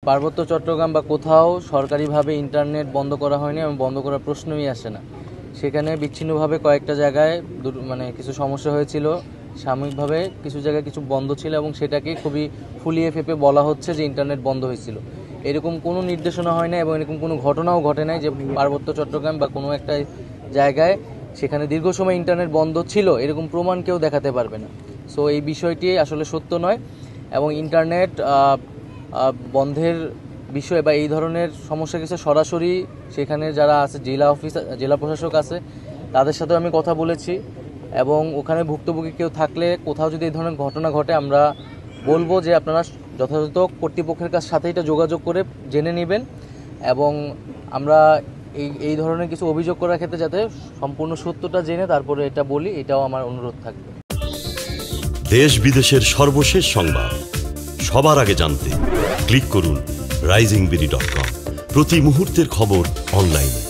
পার্বত্য চট্টগ্রাম বা কোথাও সরকারিভাবে ইন্টারনেট বন্ধ করা হয়নি এবং বন্ধ করার প্রশ্নই আসে না। সেখানে বিচ্ছিন্নভাবে কয়েকটা জায়গায় মানে কিছু সমস্যা হয়েছিল, সাময়িকভাবে কিছু জায়গায় কিছু বন্ধ ছিল এবং সেটাকে খুবই ফুলিয়ে ফেঁপে বলা হচ্ছে যে ইন্টারনেট বন্ধ হয়েছিল। এরকম কোনো নির্দেশনা হয় না এবং এরকম কোনো ঘটনাও ঘটে নাই যে পার্বত্য চট্টগ্রাম বা কোনো একটা জায়গায় সেখানে দীর্ঘ সময় ইন্টারনেট বন্ধ ছিল, এরকম প্রমাণ কেউ দেখাতে পারবে না। সো এই বিষয়টি আসলে সত্য নয় এবং ইন্টারনেট বন্ধের বিষয় বা এই ধরনের সমস্যা কিছু সরাসরি সেখানে যারা আছে জেলা প্রশাসক আছে তাদের সাথেও আমি কথা বলেছি এবং ওখানে ভুক্তভোগী কেউ থাকলে কোথাও যদি এই ধরনের ঘটনা ঘটে আমরা বলবো যে আপনারা যথাযথ কর্তৃপক্ষের সাথে এটা যোগাযোগ করে জেনে নেবেন এবং আমরা এই ধরনের কিছু অভিযোগ করার ক্ষেত্রে যাতে সম্পূর্ণ সত্যটা জেনে তারপরে এটা বলি, এটাও আমার অনুরোধ থাকবে। দেশ বিদেশের সর্বশেষ সংবাদ সবার আগে জানতে ক্লিক করুন risingbeauty.com। প্রতি মুহূর্তের খবর অনলাইনে।